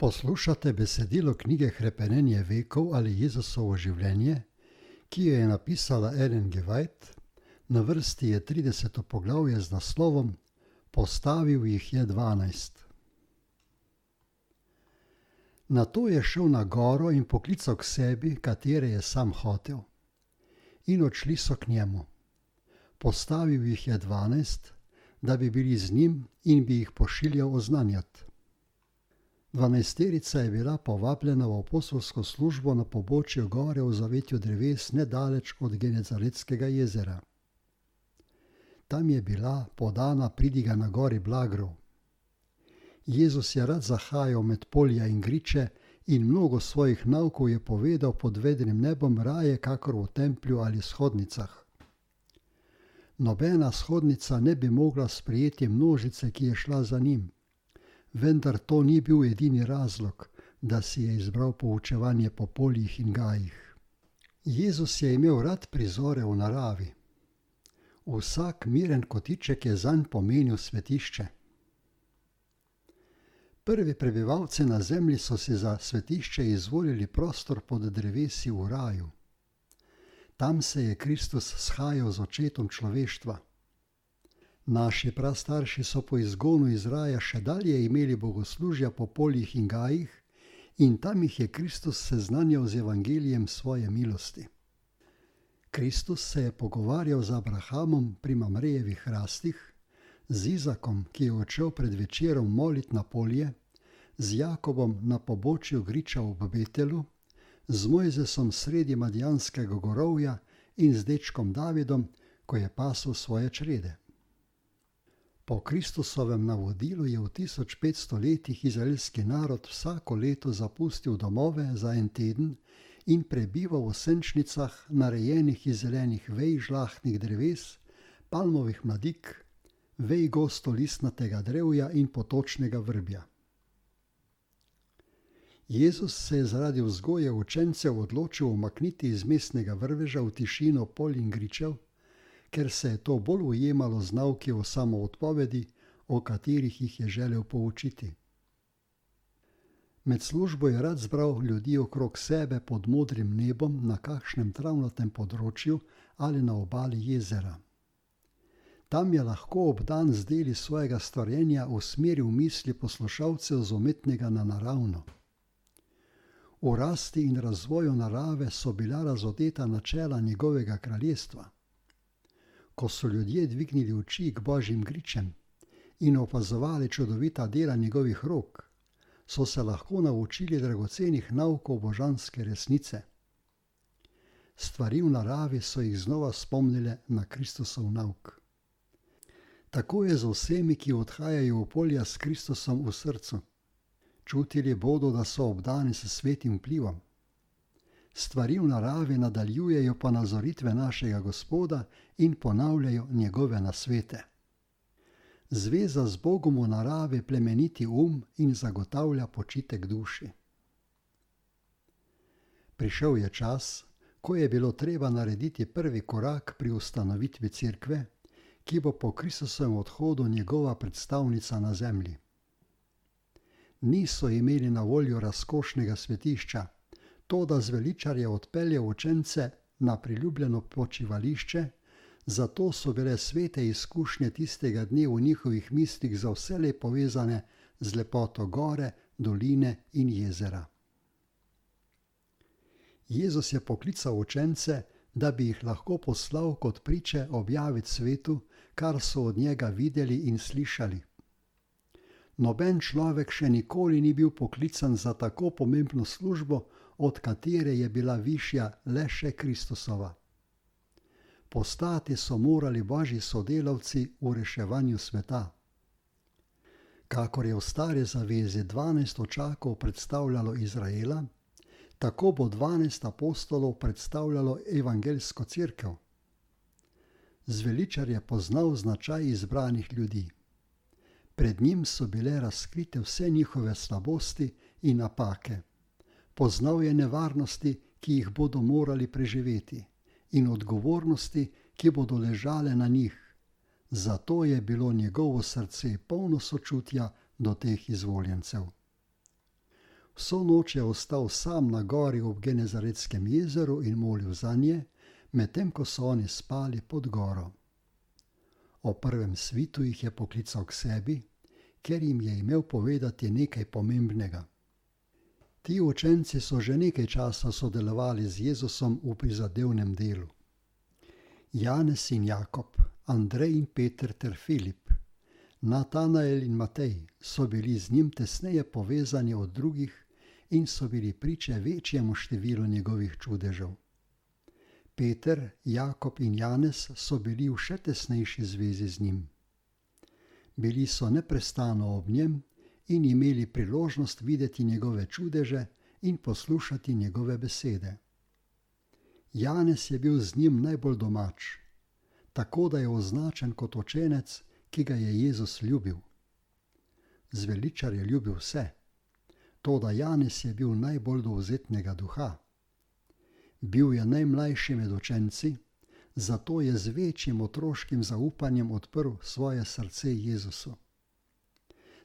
Poslušate besedilo knjige Hrepenenje vekov ali Jezusovo življenje, ki jo je napisala Ellen G. White. Na vrsti je 30. poglavje z naslovom Postavil jih je 12. Nato je šel na goro in poklical k sebi, katere je sam hotel. In odšli so k njemu. Postavil jih je 12, da bi bili z njim in bi jih pošiljal oznanjati. 12-terica je bila povabljena v apostolsko službo na pobočju gore v zavetju dreves nedaleč od Genezaretskega jezera. Tam je bila podana pridiga na gori Blagrov. Jezus je rad zahajal med polja in griče in mnogo svojih naukov je povedal pod vedrim nebom raje kakor v templju ali shodnicah. Nobena shodnica ne bi mogla sprejeti množice, ki je šla za njim. Vendar to ni bil edini razlog, da si je izbral poučevanje po poljih in gajih. Jezus je imel rad prizore v naravi. Vsak miren kotiček je zanj pomenil svetišče. Prvi prebivalci na zemlji so si za svetišče izvolili prostor pod drevesi v raju. Tam se je Kristus shajal z očetom človeštva. Naši prastarši so po izgonu iz raja še dalje imeli bogoslužja po poljih in gajih in tam jih je Kristus seznanjal z evangelijem svoje milosti. Kristus se je pogovarjal z Abrahamom pri Mamrejevih hrastih, z Izakom, ki je odšel pred večerom molit na polje, z Jakobom na pobočju griča v Betelu, z Mojzesom sredi Madijanskega gorovja in z dečkom Davidom, ko je pasel svoje črede. Po Kristusovem navodilu je v 1500 letih izraelski narod vsako leto zapustil domove za en teden in prebival v senčnicah, narejenih iz zelenih vej žlahtnih dreves, palmovih mladik, vej gostolistnatega drevja in potočnega vrbja. Jezus se je zaradi vzgoje učencev odločil umakniti iz mestnega vrveža v tišino polj in gričev, ker se je to bolj ujemalo z nauki o samoodpovedi, o katerih jih je želel poučiti. Med službo je rad zbral ljudi okrog sebe pod modrim nebom na kakšnem travnatem področju ali na obali jezera. Tam je lahko ob dan z deli svojega stvarjenja usmeril misli poslušalcev z umetnega na naravno. V rasti in razvoju narave so bila razodeta načela njegovega kraljestva. Ko so ljudje dvignili oči k božjim gričem in opazovali čudovita dela njegovih rok, so se lahko naučili dragocenih naukov božanske resnice. Stvari v naravi so jih znova spomnile na Kristusov nauk. Tako je z vsemi, ki odhajajo v polja s Kristusom v srcu. Čutili bodo, da so obdani s svetim vplivom. Stvari v naravi nadaljujejo pa nazoritve našega Gospoda in ponavljajo njegove nasvete. Zveza z Bogom v naravi plemeniti in zagotavlja počitek duši. Prišel je čas, ko je bilo treba narediti prvi korak pri ustanovitvi cerkve, ki bo po Kristusovem odhodu njegova predstavnica na zemlji. Niso imeli na voljo razkošnega svetišča, to, da zveličar je odpeljal učence na priljubljeno počivališče, zato so bile svete izkušnje tistega dne v njihovih mislih za vselej povezane z lepoto gore, doline in jezera. Jezus je poklical učence, da bi jih lahko poslal kot priče objaviti svetu, kar so od njega videli in slišali. Noben človek še nikoli ni bil poklican za tako pomembno službo, od katere je bila višja le še Kristusova. Postati so morali božji sodelavci v reševanju sveta. Kakor je v stari zavezi 12 očakov predstavljalo Izraela, tako bo 12 apostolov predstavljalo evangeljsko cerkev. Zveličar je poznal značaj izbranih ljudi. Pred njim so bile razkrite vse njihove slabosti in napake. Poznal je nevarnosti, ki jih bodo morali preživeti, in odgovornosti, ki bodo ležale na njih. Zato je bilo njegovo srce polno sočutja do teh izvoljencev. Vso noč je ostal sam na gori ob Genezaretskem jezeru in molil zanje, medtem ko so oni spali pod goro. O prvem svitu jih je poklical k sebi, ker jim je imel povedati nekaj pomembnega. Ti učenci so že nekaj časa sodelovali z Jezusom v prizadevnem delu. Janez in Jakob, Andrej in Peter ter Filip, Natanael in Matej so bili z njim tesneje povezani od drugih in so bili priče večjemu številu njegovih čudežev. Peter, Jakob in Janez so bili v še tesnejši zvezi z njim. Bili so neprestano ob njem in imeli priložnost videti njegove čudeže in poslušati njegove besede. Janez je bil z njim najbolj domač, tako da je označen kot učenec, ki ga je Jezus ljubil. Zveličar je ljubil vse, toda Janez je bil najbolj dovzetnega duha. Bil je najmlajši med učenci, zato je z večjim otroškim zaupanjem odprl svoje srce Jezusu.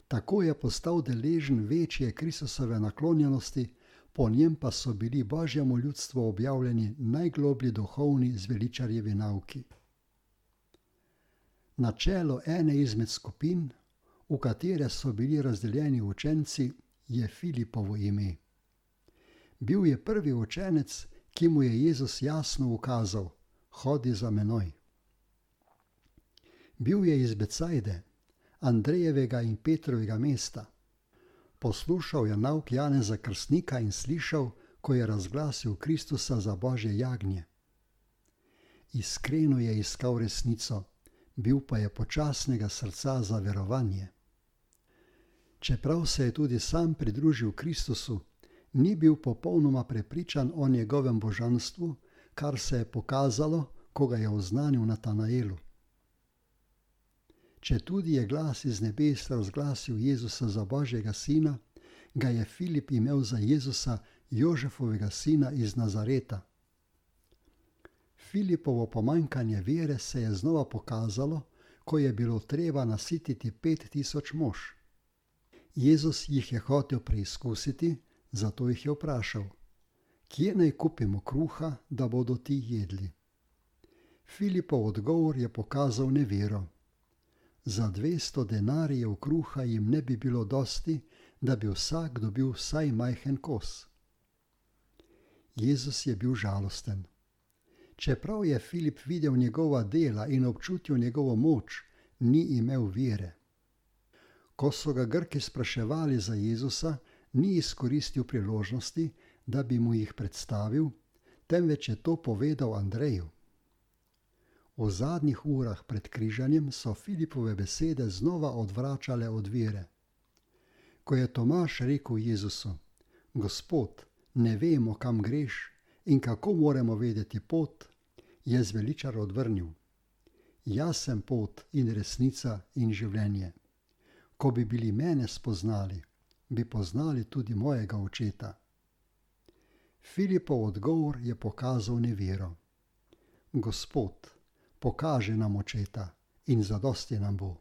Tako je postal deležen večje Kristusove naklonjenosti, po njem pa so bili Božjemu ljudstvu objavljeni najgloblji duhovni zveličarjevi nauki. Na čelu ene izmed skupin, v katere so bili razdeljeni učenci, je Filipovo ime. Bil je prvi učenec, ki mu je Jezus jasno ukazal: hodi za menoj. Bil je iz Becajde, Andrejevega in Petrovega mesta. Poslušal je nauk Janeza Krstnika in slišal, ko je razglasil Kristusa za Božje jagnje. Iskreno je iskal resnico, bil pa je počasnega srca za verovanje. Čeprav se je tudi sam pridružil Kristusu, ni bil popolnoma prepričan o njegovem božanstvu, kar se je pokazalo, ko ga je oznanil Natanaelu. Četudi je glas iz nebes razglasil Jezusa za Božjega sina, ga je Filip imel za Jezusa, Jožefovega sina iz Nazareta. Filipovo pomanjkanje vere se je znova pokazalo, ko je bilo treba nasititi 5000 mož. Jezus jih je hotel preizkusiti, zato jih je vprašal: kje naj kupimo kruha, da bodo ti jedli? Filipov odgovor je pokazal nevero. Za 200 denarijev kruha jim ne bi bilo dosti, da bi vsak dobil vsaj majhen kos. Jezus je bil žalosten. Čeprav je Filip videl njegova dela in občutil njegovo moč, ni imel vere. Ko so ga Grki spraševali za Jezusa, ni izkoristil priložnosti, da bi mu jih predstavil, temveč je to povedal Andreju. V zadnjih urah pred križanjem so Filipove besede znova odvračale od vere. Ko je Tomaž rekel Jezusu: Gospod, ne vemo, kam greš in kako moramo vedeti pot, je zveličar odvrnil: Jaz sem pot in resnica in življenje. Ko bi bili mene spoznali, bi poznali tudi mojega očeta. Filipov odgovor je pokazal nevero. Gospod, pokaži nam očeta in zadosti nam bo.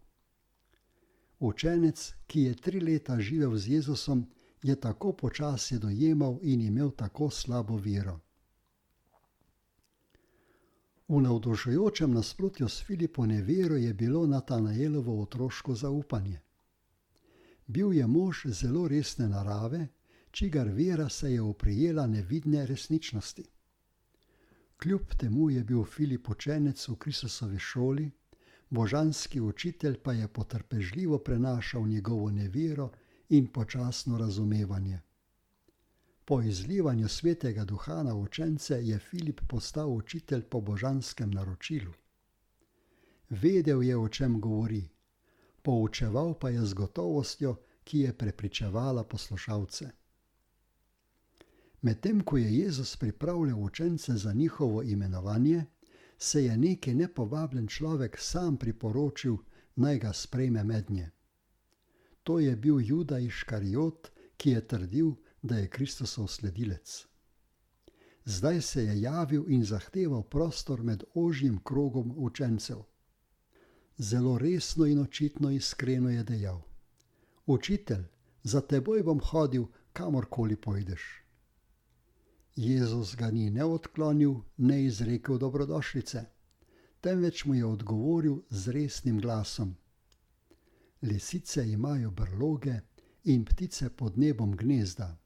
Učenec, ki je 3 leta živel z Jezusom, je tako počasi dojemal in imel tako slabo vero. V navdušujočem nasprotju s Filipovo nevero je bilo Natanaelovo otroško zaupanje. Bil je mož zelo resne narave, čigar vera se je oprijela nevidne resničnosti. Kljub temu je bil Filip učenec v Kristusovi šoli, božanski učitelj pa je potrpežljivo prenašal njegovo nevero in počasno razumevanje. Po izlivanju svetega duha na učence je Filip postal učitelj po božanskem naročilu. Vedel je, o čem govori, poučeval pa je z gotovostjo, ki je prepričevala poslušalce. Medtem ko je Jezus pripravljal učence za njihovo imenovanje, se je neki nepovabljen človek sam priporočil, naj ga sprejme mednje. To je bil Juda Iškarijot, ki je trdil, da je Kristusov sledilec. Zdaj se je javil in zahteval prostor med ožjim krogom učencev. Zelo resno in očitno iskreno je dejal: Učitelj, za teboj bom hodil, kamorkoli pojdeš. Jezus ga ni ne odklonil, ne izrekel dobrodošlice, temveč mu je odgovoril z resnim glasom. Lisice imajo brloge in ptice pod nebom gnezda,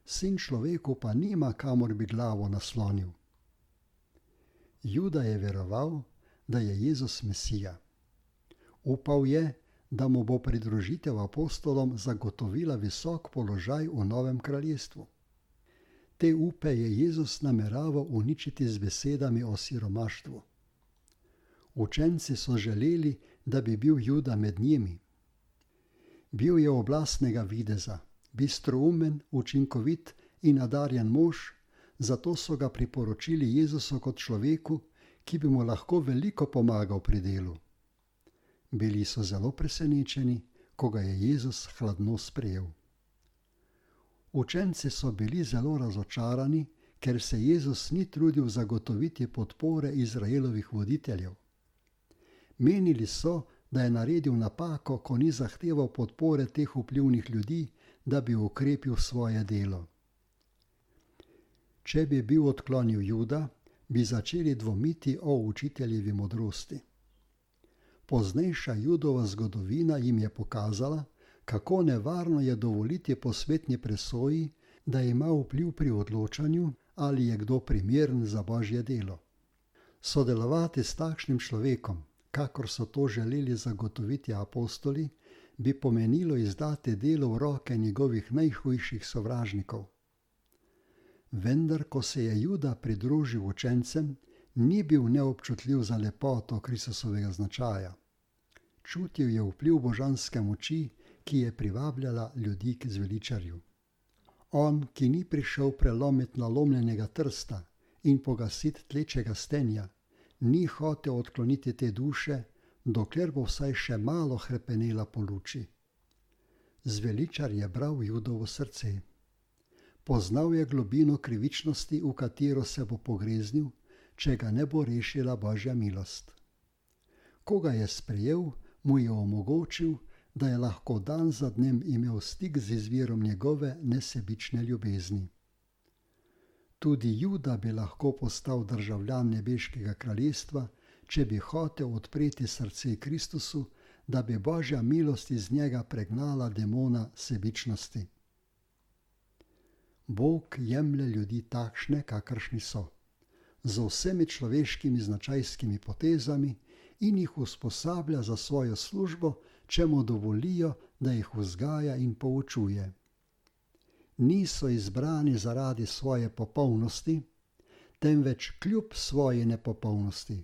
sin človeku pa nima, kamor bi glavo naslonil. Juda je veroval, da je Jezus Mesija. Upal je, da mu bo pridružitev apostolom zagotovila visok položaj v novem kraljestvu. Te upe je Jezus nameraval uničiti z besedami o siromaštvu. Učenci so želeli, da bi bil Juda med njimi. Bil je oblastnega videza, bistroumen, učinkovit in nadarjen mož, zato so ga priporočili Jezusu kot človeku, ki bi mu lahko veliko pomagal pri delu. Bili so zelo presenečeni, ko ga je Jezus hladno sprejel. Učenci so bili zelo razočarani, ker se Jezus ni trudil zagotoviti podpore Izraelovih voditeljev. Menili so, da je naredil napako, ko ni zahteval podpore teh vplivnih ljudi, da bi ukrepil svoje delo. Če bi bil odklonil Juda, bi začeli dvomiti o učiteljevi modrosti. Poznejša Judova zgodovina jim je pokazala, kako nevarno je dovoliti posvetni presoji, da ima vpliv pri odločanju, ali je kdo primeren za Božje delo. Sodelovati s takšnim človekom, kakor so to želeli zagotoviti apostoli, bi pomenilo izdati delo v roke njegovih najhujših sovražnikov. Vendar, ko se je Juda pridružil učencem, ni bil neobčutljiv za lepoto Kristusovega značaja. Čutil je vpliv božanske moči, ki je privabljala ljudi k zveličarju. On, ki ni prišel prelomiti nalomljenega trsta in pogasiti tlečega stenja, ni hotel odkloniti te duše, dokler bo vsaj še malo hrepenela po luči. Zveličar je bral Judovo srce. Poznal je globino krivičnosti, v katero se bo pogreznil, če ga ne bo rešila Božja milost. Ko ga je sprejel, mu je omogočil, da je lahko dan za dnem imel stik z izvirom njegove nesebične ljubezni. Tudi Juda bi lahko postal državljan nebeškega kraljestva, če bi hotel odpreti srce Kristusu, da bi Božja milost iz njega pregnala demona sebičnosti. Bog jemlje ljudi takšne, kakršni so, z vsemi človeškimi značajskimi potezami in jih usposablja za svojo službo, če mu dovolijo, da jih vzgaja in poučuje. Niso izbrani zaradi svoje popolnosti, temveč kljub svoji nepopolnosti.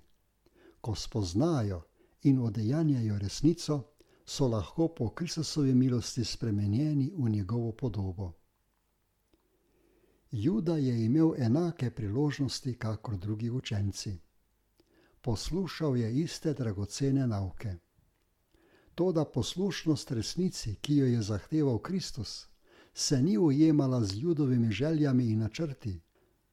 Ko spoznajo in udejanjajo resnico, so lahko po Kristusovi milosti spremenjeni v njegovo podobo. Juda je imel enake priložnosti kakor drugi učenci. Poslušal je iste dragocene nauke. Toda poslušnost resnici, ki jo je zahteval Kristus, se ni ujemala z Judovimi željami in načrti,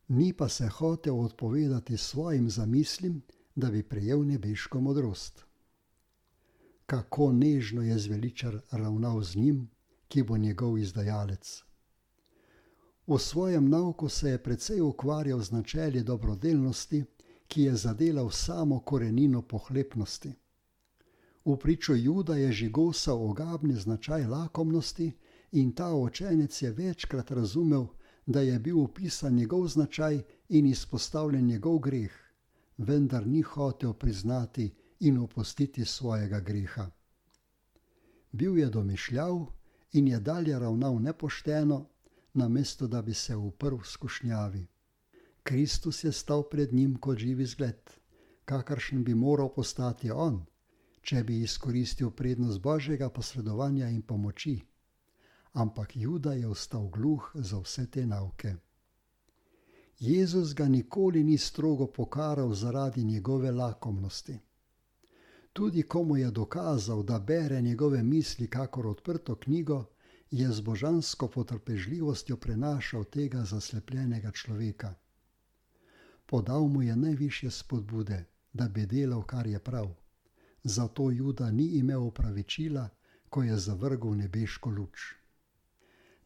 ni pa se hotel odpovedati svojim zamislim, da bi prejel nebeško modrost. Kako nežno je zveličar ravnal z njim, ki bo njegov izdajalec. V svojem nauku se je precej ukvarjal z načeli dobrodelnosti, ki je zadela v samo korenino pohlepnosti. V pričo Juda je žigosal ogabni značaj lakomnosti in ta učenec je večkrat razumel, da je bil opisan njegov značaj in izpostavljen njegov greh, vendar ni hotel priznati in opustiti svojega greha. Bil je domišljav in je dalje ravnal nepošteno, namesto da bi se uprl skušnjavi. Kristus je stal pred njim kot živi zgled, kakršen bi moral postati on, če bi izkoristil prednost Božjega posredovanja in pomoči. Ampak Juda je ostal gluh za vse te nauke. Jezus ga nikoli ni strogo pokaral zaradi njegove lakomnosti. Tudi ko mu je dokazal, da bere njegove misli kakor odprto knjigo, je z božansko potrpežljivostjo prenašal tega zaslepljenega človeka. Podal mu je najvišje spodbude, da bi delal, kar je prav. Zato Juda ni imel opravičila, ko je zavrgel nebeško luč.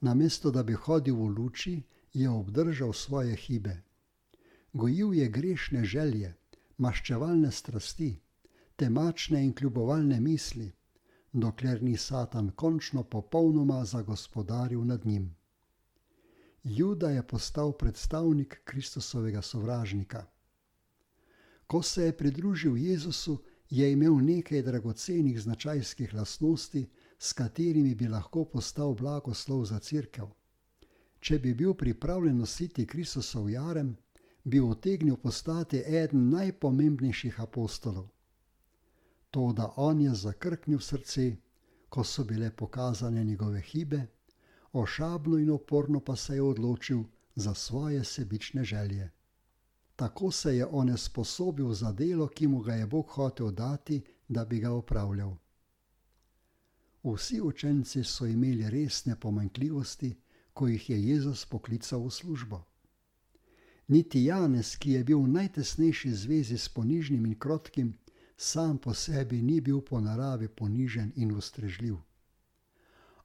Namesto da bi hodil v luči, je obdržal svoje hibe. Gojil je grešne želje, maščevalne strasti, temačne in kljubovalne misli, dokler ni Satan končno popolnoma zagospodaril nad njim. Juda je postal predstavnik Kristusovega sovražnika. Ko se je pridružil Jezusu, je imel nekaj dragocenih značajskih lastnosti, s katerimi bi lahko postal blagoslov za cerkev. Če bi bil pripravljen nositi Kristusov jarem, bi utegnil postati eden najpomembnejših apostolov. Toda on je zakrknil srce, ko so bile pokazane njegove hibe, ošabno in oporno pa se je odločil za svoje sebične želje. Tako se je onesposobil za delo, ki mu ga je Bog hotel dati, da bi ga opravljal. Vsi učenci so imeli resne pomanjkljivosti, ko jih je Jezus poklical v službo. Niti Janez, ki je bil v najtesnejši zvezi s ponižnim in krotkim, sam po sebi ni bil po naravi ponižen in ustrežljiv.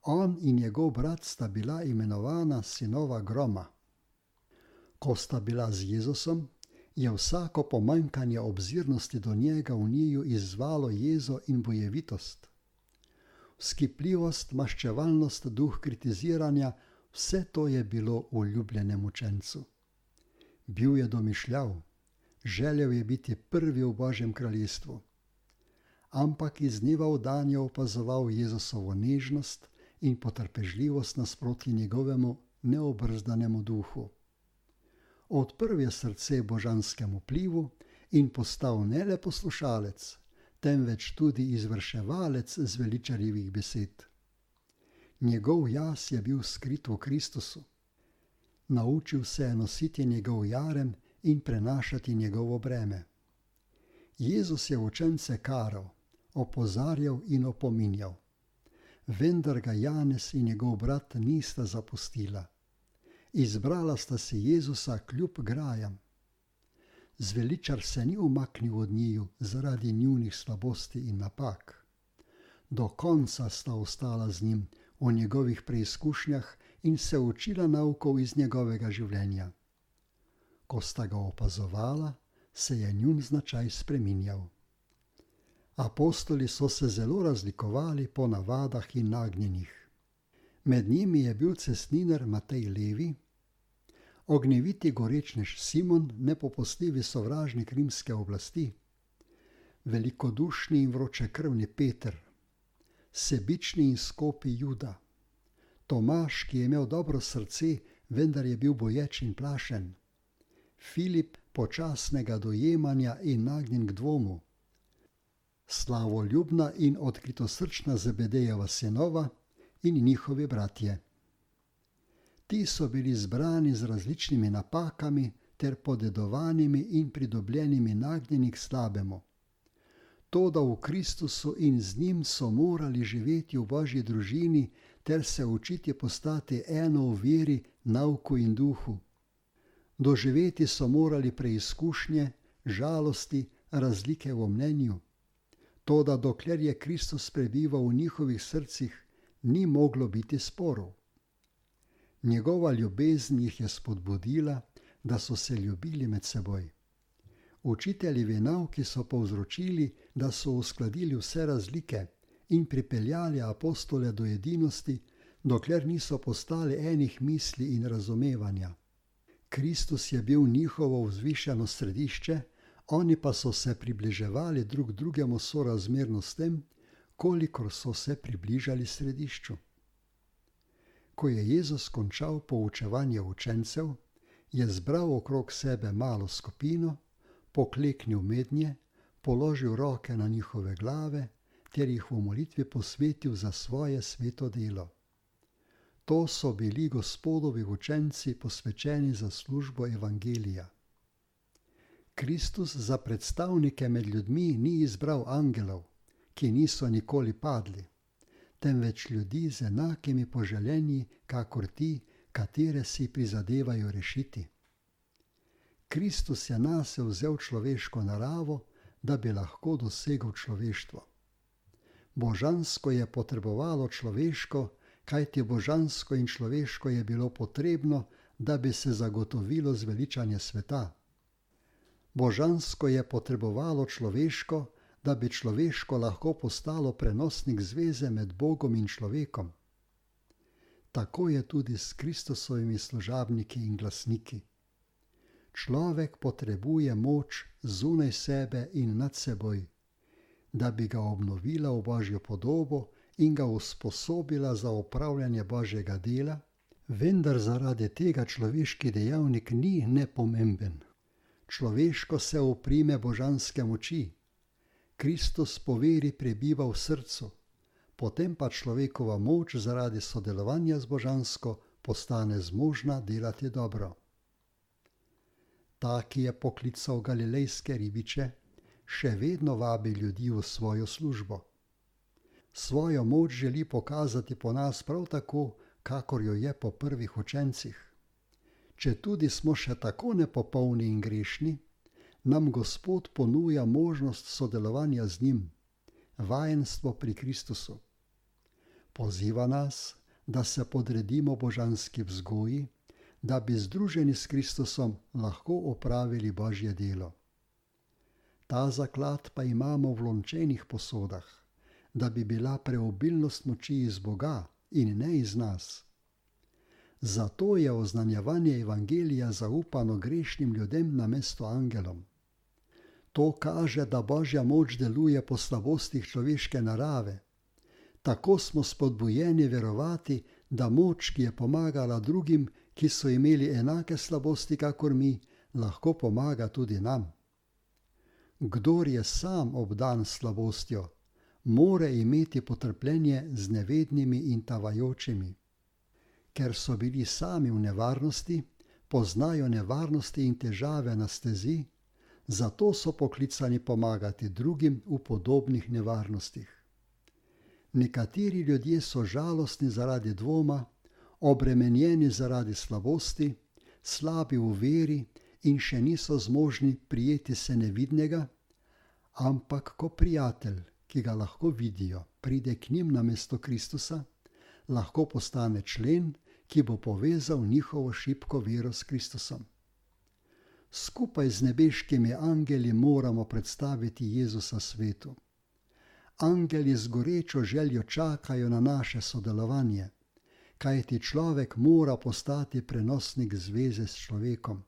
On in njegov brat sta bila imenovana sinova groma. Ko sta bila z Jezusom, je vsako pomanjkanje obzirnosti do njega v njiju izzvalo jezo in bojevitost. Vzkipljivost, maščevalnost, duh kritiziranja, vse to je bilo v ljubljenem učencu. Bil je domišljav, želel je biti prvi v Božjem kraljestvu. Ampak iz dneva v dan je opazoval Jezusovo nežnost in potrpežljivost nasproti njegovemu neobrzdanemu duhu. Odprl je srce božanskemu vplivu in postal ne le poslušalec, temveč tudi izvrševalec zveličarjevih besed. Njegov jaz je bil skrit v Kristusu. Naučil se je nositi njegov jarem in prenašati njegovo breme. Jezus je učence karal, opozarjal in opominjal. Vendar ga Janez in njegov brat nista zapustila. Izbrala sta si Jezusa kljub grajam. Zveličar se ni umaknil od njiju zaradi njunih slabosti in napak. Do konca sta ostala z njim v njegovih preizkušnjah in se učila naukov iz njegovega življenja. Ko sta ga opazovala, se je njun značaj spreminjal. Apostoli so se zelo razlikovali po navadah in nagnjenjih. Med njimi je bil cestninar Matej Levi, ognjeviti gorečnež Simon, nepopustljivi sovražnik rimske oblasti, velikodušni in vročekrvni Peter, sebični in skopi Juda, Tomaž, ki je imel dobro srce, vendar je bil boječ in plašen, Filip, počasnega dojemanja in nagnjen k dvomu, slavoljubna in odkritosrčna Zebedejeva sinova in njihovi bratje. Ti so bili zbrani z različnimi napakami ter podedovanimi in pridobljenimi nagnjeni k slabemu. Toda v Kristusu in z njim so morali živeti v Božji družini ter se učiti postati eno v veri, nauku in duhu. Doživeti so morali preizkušnje, žalosti, razlike v mnenju. Toda dokler je Kristus prebival v njihovih srcih, ni moglo biti sporov. Njegova ljubezen jih je spodbudila, da so se ljubili med seboj. Učiteljevi nauki so povzročili, da so uskladili vse razlike in pripeljali apostole do edinosti, dokler niso postali enih misli in razumevanja. Kristus je bil njihovo vzvišeno središče, oni pa so se približevali drug drugemu sorazmerno s tem, kolikor so se približali središču. Ko je Jezus končal poučevanje učencev, je zbral okrog sebe malo skupino, pokleknil mednje, položil roke na njihove glave ter jih v molitvi posvetil za svoje sveto delo. To so bili Gospodovi učenci, posvečeni za službo evangelija. Kristus za predstavnike med ljudmi ni izbral angelov, ki niso nikoli padli, temveč ljudi z enakimi poželjenji, kakor ti, katere si prizadevajo rešiti. Kristus je nase vzel človeško naravo, da bi lahko dosegel človeštvo. Božansko je potrebovalo človeško, kajti božansko in človeško je bilo potrebno, da bi se zagotovilo zveličanje sveta. Božansko je potrebovalo človeško, da bi človeško lahko postalo prenosnik zveze med Bogom in človekom. Tako je tudi s Kristusovimi služabniki in glasniki. Človek potrebuje moč zunaj sebe in nad seboj, da bi ga obnovila v Božjo podobo in ga usposobila za opravljanje Božjega dela, vendar zaradi tega človeški dejavnik ni nepomemben. Človeško se oprime božanske moči. Kristus po veri prebiva v srcu, potem pa človekova moč zaradi sodelovanja z božansko postane zmožna delati dobro. Ta, ki je poklical galilejske ribiče, še vedno vabi ljudi v svojo službo. Svojo moč želi pokazati po nas prav tako, kakor jo je po prvih učencih. Četudi smo še tako nepopolni in grešni, nam Gospod ponuja možnost sodelovanja z njim, vajenstvo pri Kristusu. Poziva nas, da se podredimo božanski vzgoji, da bi združeni s Kristusom lahko opravili Božje delo. Ta zaklad pa imamo v lončenih posodah, da bi bila preobilnost moči iz Boga in ne iz nas. Zato je oznanjevanje evangelija zaupano grešnim ljudem namesto angelom. To kaže, da Božja moč deluje po slabostih človeške narave. Tako smo spodbujeni verovati, da moč, ki je pomagala drugim, ki so imeli enake slabosti kakor mi, lahko pomaga tudi nam. Kdor je sam obdan s slabostjo, more imeti potrpljenje z nevednimi in tavajočimi. Ker so bili sami v nevarnosti, poznajo nevarnosti in težave na stezi, zato so poklicani pomagati drugim v podobnih nevarnostih. Nekateri ljudje so žalostni zaradi dvoma, obremenjeni zaradi slabosti, slabi v veri in še niso zmožni prijeti se nevidnega, ampak ko prijatelj, ki ga lahko vidijo, pride k njim namesto Kristusa, lahko postane člen, ki bo povezal njihovo šibko vero s Kristusom. Skupaj z nebeškimi angeli moramo predstaviti Jezusa svetu. Angeli z gorečo željo čakajo na naše sodelovanje, kajti človek mora postati prenosnik zveze s človekom.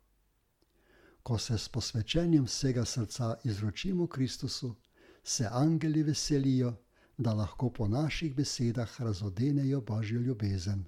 Ko se s posvečenjem vsega srca izročimo Kristusu, se angeli veselijo, da lahko po naših besedah razodenejo Božjo ljubezen.